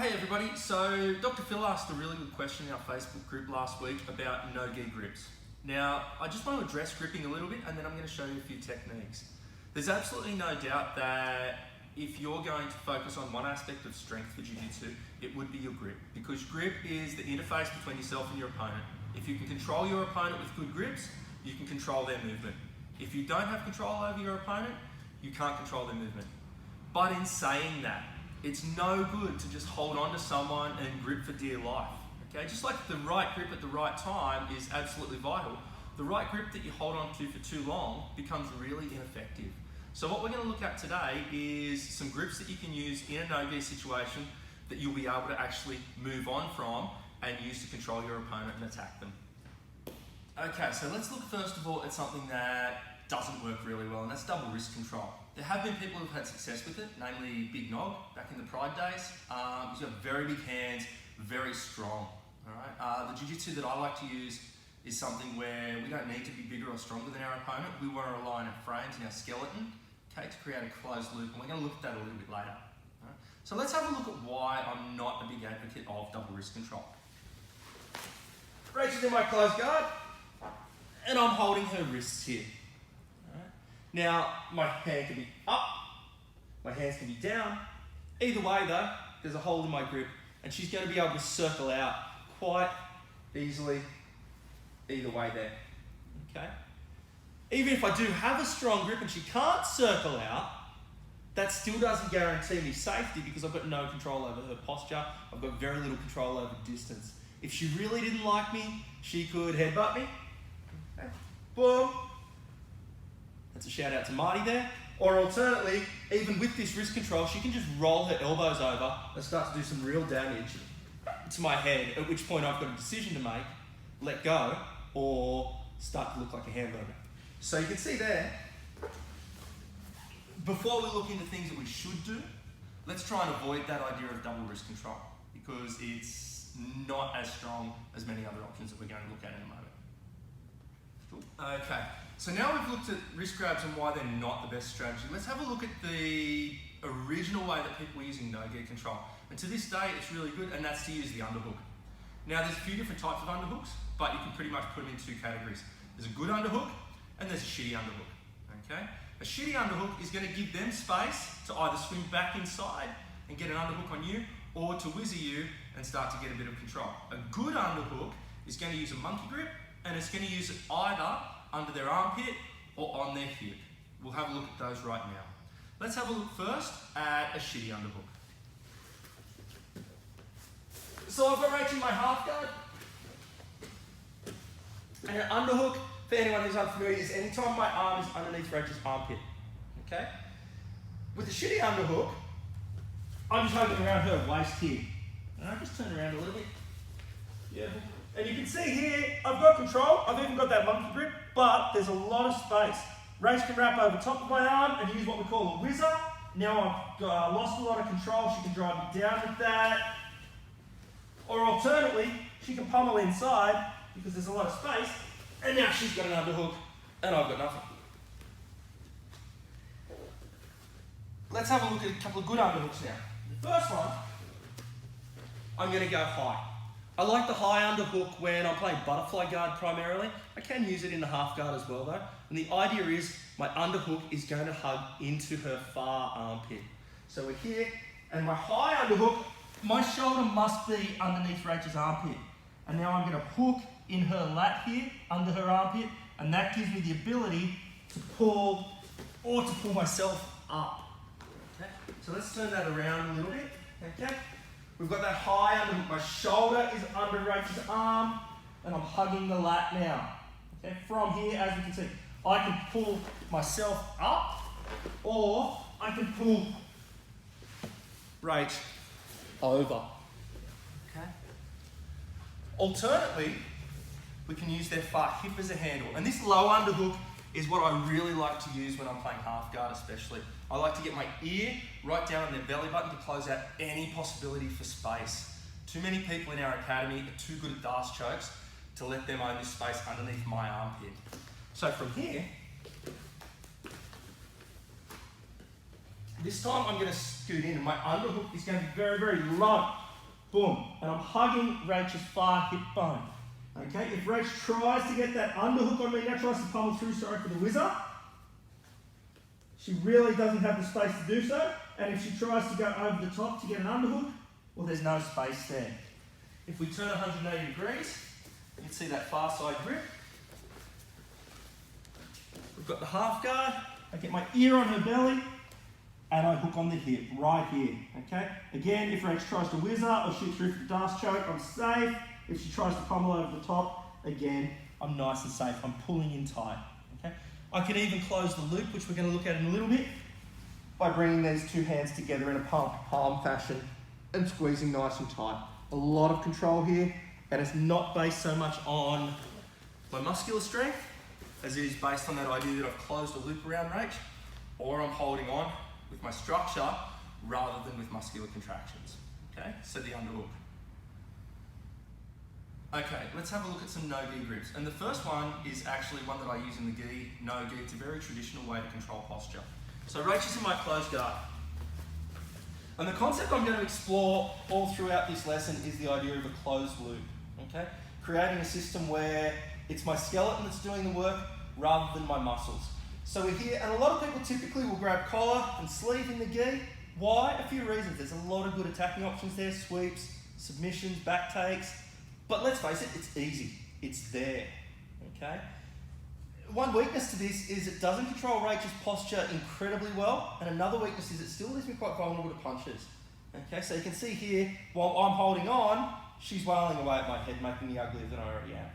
Hey everybody, so Dr. Phil asked a really good question in our Facebook group last week about Nogi grips. Now, I just want to address gripping a little bit and then I'm going to show you a few techniques. There's absolutely no doubt that if you're going to focus on one aspect of strength for Jiu-Jitsu, it would be your grip, because grip is the interface between yourself and your opponent. If you can control your opponent with good grips, you can control their movement. If you don't have control over your opponent, you can't control their movement. But in saying that, it's no good to just hold on to someone and grip for dear life. Okay, just like the right grip at the right time is absolutely vital, the right grip that you hold on to for too long becomes really ineffective. So what we're going to look at today is some grips that you can use in a no-gi situation that you'll be able to actually move on from and use to control your opponent and attack them. Okay, so let's look first of all at something that doesn't work really well, and that's double wrist control. There have been people who've had success with it, namely Big Nog back in the Pride days. He's got very big hands, very strong. All right? The jiu-jitsu that I like to use is something where we don't need to be bigger or stronger than our opponent. We want to rely on our frames and our skeleton, okay, to create a closed loop, and we're going to look at that a little bit later. All right? So let's have a look at why I'm not a big advocate of double wrist control. Rachel's in my closed guard, and I'm holding her wrists here. Now, my hand can be up, my hands can be down. Either way though, there's a hole in my grip and she's going to be able to circle out quite easily either way there, okay? Even if I do have a strong grip and she can't circle out, that still doesn't guarantee me safety because I've got no control over her posture, I've got very little control over distance. If she really didn't like me, she could headbutt me, okay? Boom. That's a shout out to Marty there. Or alternately, even with this wrist control, she can just roll her elbows over and start to do some real damage to my head, at which point I've got a decision to make, let go, or start to look like a hamburger. So you can see there, before we look into things that we should do, let's try and avoid that idea of double wrist control, because it's not as strong as many other options that we're going to look at in a moment. Cool. Okay. So now we've looked at wrist grabs and why they're not the best strategy. Let's have a look at the original way that people were using no-gi control. And to this day, it's really good, and that's to use the underhook. Now, there's a few different types of underhooks, but you can pretty much put them in two categories. There's a good underhook, and there's a shitty underhook, okay? A shitty underhook is going to give them space to either swing back inside and get an underhook on you, or to whizzer you and start to get a bit of control. A good underhook is going to use a monkey grip, and it's going to use it either under their armpit or on their hip. We'll have a look at those right now. Let's have a look first at a shitty underhook. So I've got Rach in my half guard. And an underhook, for anyone who's unfamiliar, is anytime my arm is underneath Rachel's armpit. Okay? With the shitty underhook, I'm just hugging around her waist here. And I just turn around a little bit. Yeah. And you can see here, I've got control, I've even got that monkey grip, but there's a lot of space. Rach can wrap over top of my arm and use what we call a whizzer. Now I've lost a lot of control, she can drive me down with that. Or alternately, she can pummel inside because there's a lot of space, and now she's got an underhook and I've got nothing. Let's have a look at a couple of good underhooks now. The first one, I'm going to go high. I like the high underhook when I'm playing butterfly guard primarily. I can use it in the half guard as well though. And the idea is my underhook is going to hug into her far armpit. So we're here, and my high underhook, my shoulder must be underneath Rachel's armpit. And now I'm going to hook in her lat here, under her armpit, and that gives me the ability to pull, or to pull myself up. Okay? So let's turn that around a little bit. Okay? We've got that high underhook. My shoulder is under Rachel's arm, and I'm hugging the lat now. Okay? From here, as you can see, I can pull myself up, or I can pull Rach over. Okay? Alternately, we can use their far hip as a handle. And this low underhook is what I really like to use when I'm playing half guard especially. I like to get my ear right down on their belly button to close out any possibility for space. Too many people in our academy are too good at dance chokes to let them own this space underneath my armpit. So from here, this time I'm going to scoot in and my underhook is going to be very, very low. boom. And I'm hugging Rachel's far hip bone. Okay, if Rach tries to get that underhook on me now, tries to pummel through, sorry for the whizzer, she really doesn't have the space to do so. And if she tries to go over the top to get an underhook, well, there's no space there. If we turn 180 degrees, you can see that far side grip. We've got the half guard. I get my ear on her belly, and I hook on the hip right here. Okay. Again, if Rach tries to whizzer or shoot through for the dust choke, I'm safe. If she tries to pummel over the top, again, I'm nice and safe. I'm pulling in tight. Okay. I can even close the loop, which we're going to look at in a little bit, by bringing these two hands together in a palm fashion and squeezing nice and tight. A lot of control here, and it's not based so much on my muscular strength as it is based on that idea that I've closed a loop around Rach, or I'm holding on with my structure rather than with muscular contractions. Okay, so the underhook. Okay, let's have a look at some no-gi grips. And the first one is actually one that I use in the gi, no-gi. It's a very traditional way to control posture. So Rach is in my closed guard. And the concept I'm going to explore all throughout this lesson is the idea of a closed loop. Okay? Creating a system where it's my skeleton that's doing the work rather than my muscles. So we're here, and a lot of people typically will grab collar and sleeve in the gi. Why? A few reasons. There's a lot of good attacking options there, sweeps, submissions, back takes. But let's face it, it's easy. It's there. Okay? One weakness to this is it doesn't control Rachel's posture incredibly well, and another weakness is it still leaves me quite vulnerable to punches. Okay, so you can see here, while I'm holding on, she's wailing away at my head, making me uglier than I already am.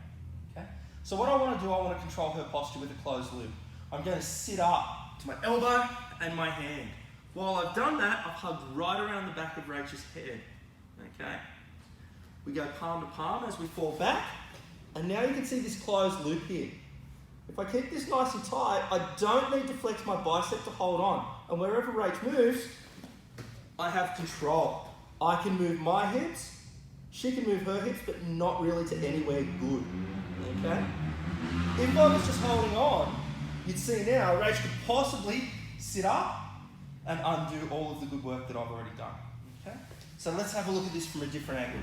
Okay? So what I want to do, I want to control her posture with a closed loop. I'm going to sit up to my elbow and my hand. While I've done that, I've hugged right around the back of Rachel's head. Okay? We go palm to palm as we fall back, and now you can see this closed loop here. If I keep this nice and tight, I don't need to flex my bicep to hold on. And wherever Rach moves, I have control. I can move my hips, she can move her hips, but not really to anywhere good. Okay? If I was just holding on, you'd see now Rach could possibly sit up and undo all of the good work that I've already done. Okay? So let's have a look at this from a different angle.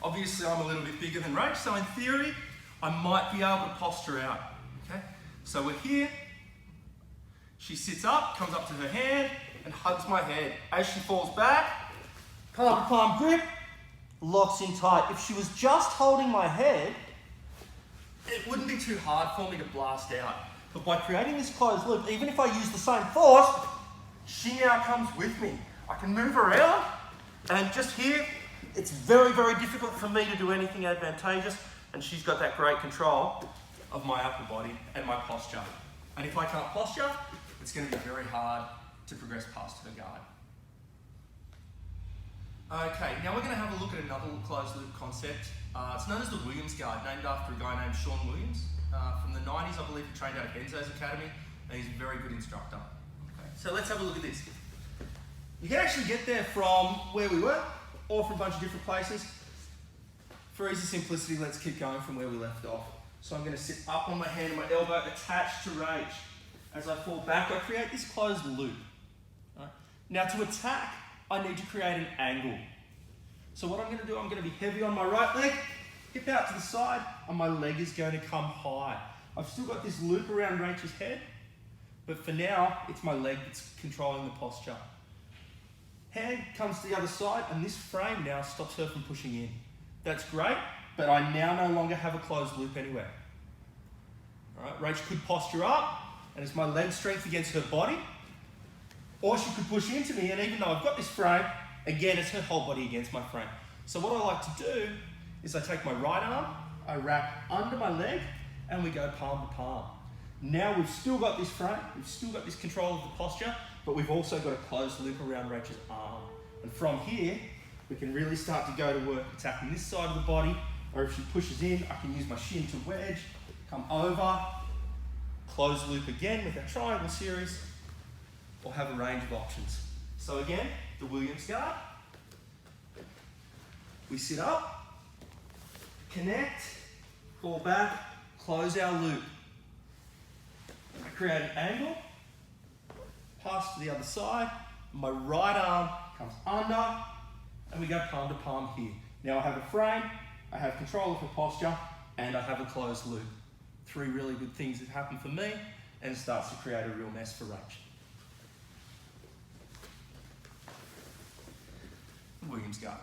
Obviously, I'm a little bit bigger than Rach, so in theory, I might be able to posture out. Okay? So we're here. She sits up, comes up to her hand, and hugs my head. As she falls back, palm to palm grip, locks in tight. If she was just holding my head, it wouldn't be too hard for me to blast out. But by creating this closed loop, even if I use the same force, she now comes with me. I can move around, and just here, it's very, very difficult for me to do anything advantageous, and she's got that great control of my upper body and my posture. And if I can't posture, it's going to be very hard to progress past her guard. Okay, now we're going to have a look at another closed loop concept. It's known as the Williams guard, named after a guy named Sean Williams. From the 90s, I believe he trained out of Enzo's Academy, and he's a very good instructor. Okay, so let's have a look at this. You can actually get there from where we were, or from a bunch of different places. For easy simplicity, let's keep going from where we left off. So I'm going to sit up on my hand and my elbow attached to Rach. As I fall back, I create this closed loop. Right? Now to attack, I need to create an angle. So what I'm going to do, I'm going to be heavy on my right leg, hip out to the side, and my leg is going to come high. I've still got this loop around Rachel's head, but for now, it's my leg that's controlling the posture. Hand comes to the other side, and this frame now stops her from pushing in. That's great, but I now no longer have a closed loop anywhere. All right, Rach could posture up, and it's my leg strength against her body, or she could push into me, and even though I've got this frame, again, it's her whole body against my frame. So what I like to do is I take my right arm, I wrap under my leg, and we go palm to palm. Now we've still got this frame, we've still got this control of the posture, but we've also got a closed loop around Rachel's arm. And from here, we can really start to go to work attacking this side of the body, or if she pushes in, I can use my shin to wedge, come over, closed loop again with our triangle series, or have a range of options. So again, the Williams guard. We sit up, connect, fall back, close our loop. I create an angle, pass to the other side, my right arm comes under, and we go palm to palm here. Now I have a frame, I have control of her posture, and I have a closed loop. 3 really good things that happen for me, and it starts to create a real mess for Rach. Williams guard.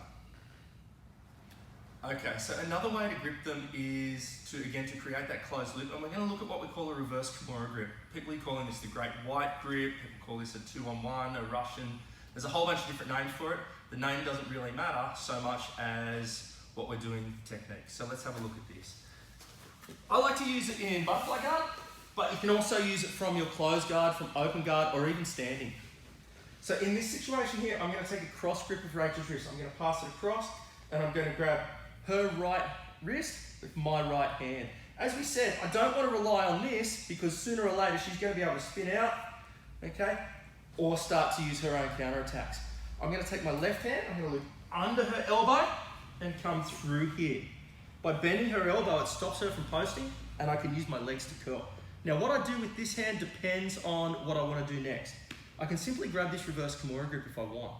Okay, so another way to grip them is to create that closed loop, and we're going to look at what we call a reverse Kimura grip. People are calling this the Great White grip, people call this a 2-on-1, a Russian. There's a whole bunch of different names for it. The name doesn't really matter so much as what we're doing with the technique. So let's have a look at this. I like to use it in butterfly guard, but you can also use it from your closed guard, from open guard, or even standing. So in this situation here, I'm going to take a cross grip of Rachel's wrist. I'm going to pass it across, and I'm going to grab her right wrist with my right hand. As we said, I don't want to rely on this because sooner or later she's going to be able to spin out, okay, or start to use her own counterattacks. I'm going to take my left hand, I'm going to look under her elbow and come through here. By bending her elbow, it stops her from posting, and I can use my legs to curl. Now what I do with this hand depends on what I want to do next. I can simply grab this reverse Kimura grip if I want.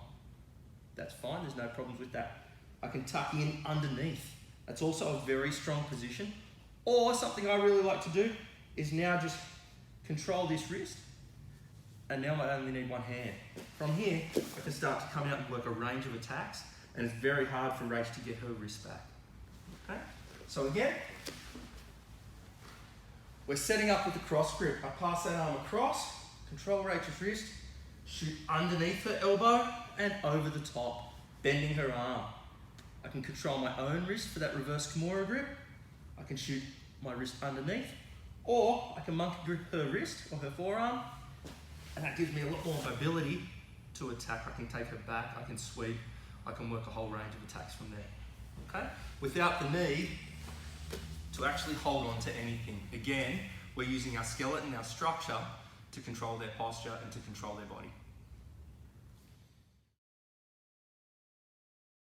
That's fine, there's no problems with that. I can tuck in underneath. That's also a very strong position. Or something I really like to do is now just control this wrist, and now I only need one hand. From here, I can start to come out and work a range of attacks, and it's very hard for Rach to get her wrist back. Okay? So again, we're setting up with the cross grip. I pass that arm across, control Rachel's wrist, shoot underneath her elbow and over the top, bending her arm. I can control my own wrist for that reverse Kimura grip. I can shoot my wrist underneath, or I can monkey grip her wrist or her forearm, and that gives me a lot more mobility to attack. I can take her back, I can sweep, I can work a whole range of attacks from there, okay? Without the need to actually hold on to anything. Again, we're using our skeleton, our structure, to control their posture and to control their body.